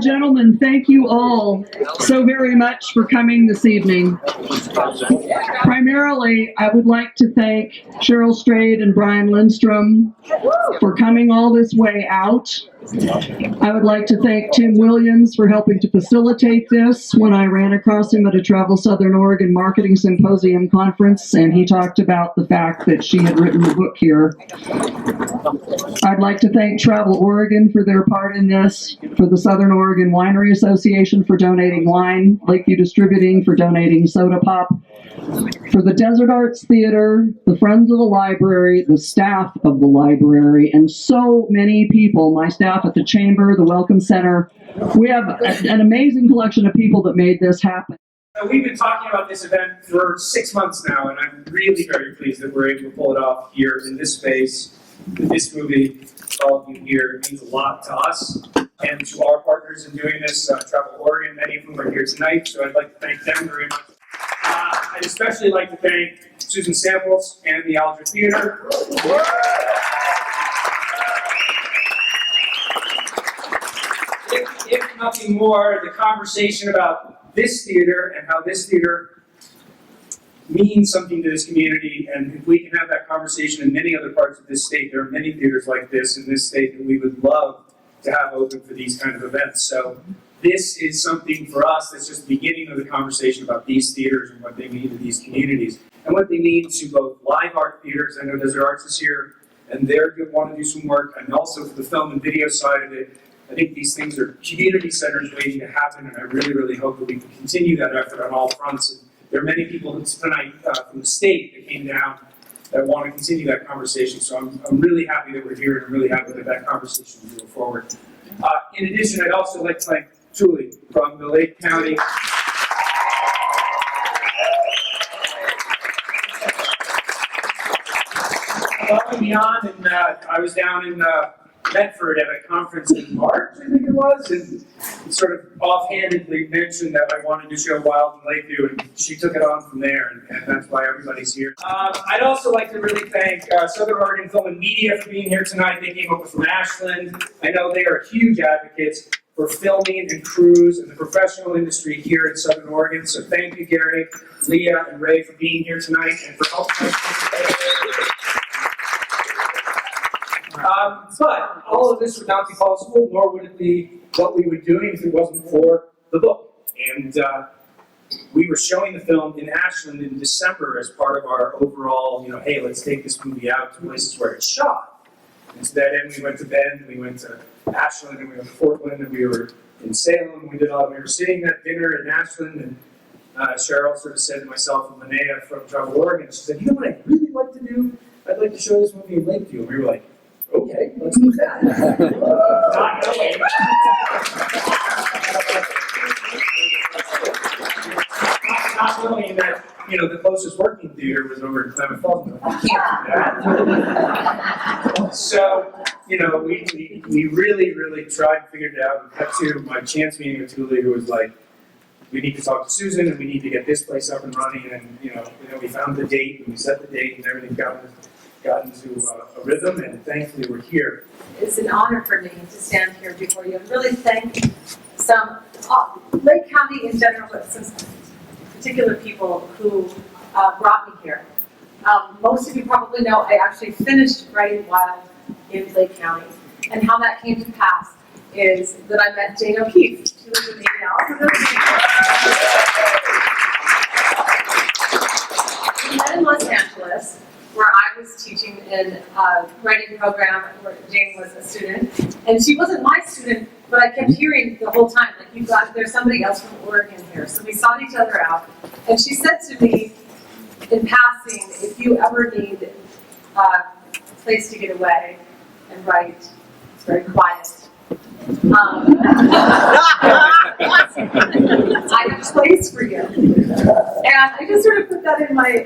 gentlemen, thank you all so very much for coming this evening. Primarily, I would like to thank Cheryl Strayed and Brian Lindstrom for coming all this way out. I would like to thank Tim Williams for helping to facilitate this when I ran across him at a Travel Southern Oregon Marketing Symposium conference, and he talked about the fact that she had written the book here. I'd like to thank Travel Oregon for their part in this, for the Southern Oregon Winery Association for donating wine, Lakeview Distributing for donating soda pop, for the Desert Arts Theater, the Friends of the Library, the staff of the library, and so many people, my staff at the Chamber, the Welcome Center. We have an amazing collection of people that made this happen. We've been talking about this event for 6 months now, and I'm really very pleased that we're able to pull it off here in this space, with this movie. All of you here, it means a lot to us and to our partners in doing this, Travel Oregon. Many of whom are here tonight, so I'd like to thank them very much. I'd especially like to thank Susan Samples and the Alger Theater. If nothing more, the conversation about this theater and how this theater means something to this community, and if we can have that conversation in many other parts of this state, there are many theaters like this in this state that we would love to have open for these kind of events. So this is something for us that's just the beginning of the conversation about these theaters and what they mean to these communities, and what they mean to both live art theaters. I know Desert Arts is here, and they're going to want to do some work, and also for the film and video side of it. I think these things are community centers waiting to happen, and I really, really hope that we can continue that effort on all fronts. And there are many people tonight from the state that came down that want to continue that conversation. So I'm really happy that we're here, and I'm really happy that conversation will move forward. In addition, I'd also like to thank Julie from the Lake County. Following me on, and I was down in Medford at a conference in March, I think it was, and sort of offhandedly mentioned that I wanted to show Wild in Lakeview, and she took it on from there, and that's why everybody's here. I'd also like to really thank Southern Oregon Film and Media for being here tonight. They came over from Ashland. I know they are huge advocates for filming and crews and the professional industry here in Southern Oregon. So thank you, Gary, Leah, and Ray for being here tonight and for helping us. But all of this would not be possible, nor would it be what we were doing if it wasn't for the book. And we were showing the film in Ashland in December as part of our overall, hey, let's take this movie out to places where it's shot. And to that end, we went to Bend, we went to Ashland, and we went to Portland, and we were in Salem. We were sitting at dinner in Ashland, and Cheryl sort of said to myself and Linnea from Travel Oregon, she said, you know what I'd really like to do? I'd like to show this movie in Lakeview. And we were like, okay, let's do that. Not knowing that, the closest working theater was over in Klamath Falls. We can't do that. So, we really, really tried and figured it out. We got to my chance meeting with Julie, who was like, we need to talk to Susan, and we need to get this place up and running. And, we found the date, and we set the date, and everything got into a rhythm, and thankfully we're here. It's an honor for me to stand here before you and really thank some Lake County in general, but some particular people who brought me here. Most of you probably know I actually finished writing Wild in Lake County, and how that came to pass is that I met Jane O'Keefe. She lives in We met in Los Angeles, where I was teaching in a writing program where Jane was a student. And she wasn't my student, but I kept hearing the whole time, like, there's somebody else from Oregon here. So we sought each other out. And she said to me, in passing, if you ever need a place to get away and write, it's very quiet. I have a place for you. And I just sort of put that in my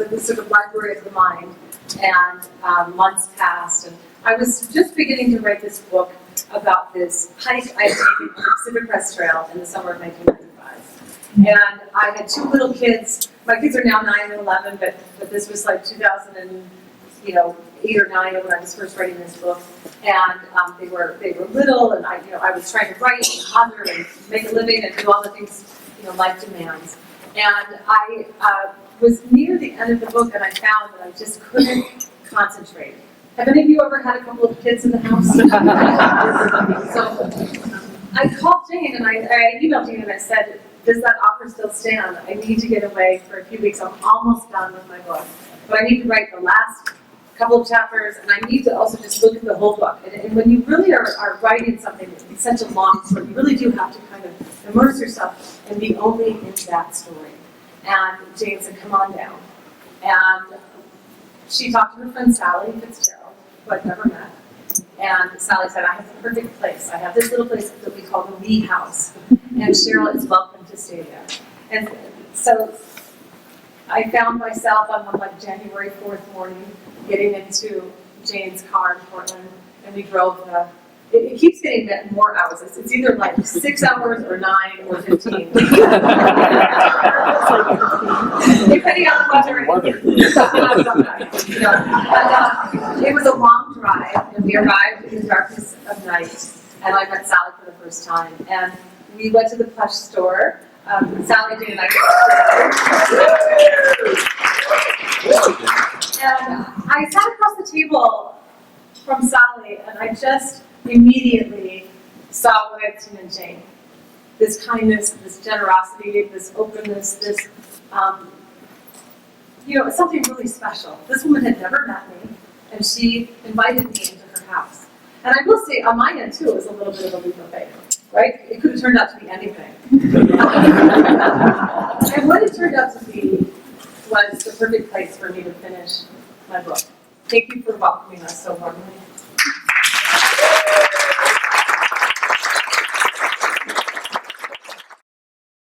the sort of library of the mind. And months passed, and I was just beginning to write this book about this hike I did on the Pacific Crest Trail in the summer of 1995. And I had two little kids. My kids are now 9 and 11, but this was like 2006, you know, 8 or 9 when I was first writing this book, and they were little, and I was trying to write and author and make a living and do all the things, you know, life demands. And I was near the end of the book, and I found that I just couldn't concentrate. Have any of you ever had a couple of kids in the house? So I called Jane and I emailed Jane and I said, does that offer still stand? I need to get away for a few weeks. I'm almost done with my book. But I need to write the last couple of chapters, and I need to also just look at the whole book. And when you really are writing something, it's such a long story, you really do have to kind of immerse yourself and be only in that story. And Jane said, come on down. And she talked to her friend Sally Fitzgerald, who I'd never met. And Sally said, I have the perfect place. I have this little place that we call the Wee House. And Cheryl is welcome to stay there. And so I found myself on one like January 4th morning getting into Jane's car in Portland, and we drove it keeps getting more hours. It's either like 6 hours or 9 or 15. Depending on the weather. It was a long drive, and we arrived in the darkness of night, and I met Sally for the first time. And we went to the plush store. Sally, Jane, and I and I sat across the table from Sally, and I just immediately saw what I'd seen in Jane. This kindness, this generosity, this openness, this, something really special. This woman had never met me, and she invited me into her house. And I will say, on my end too, it was a little bit of a leap of faith, right? It could have turned out to be anything. And what it turned out to be was the perfect place for me to finish my book. Thank you for welcoming us so warmly.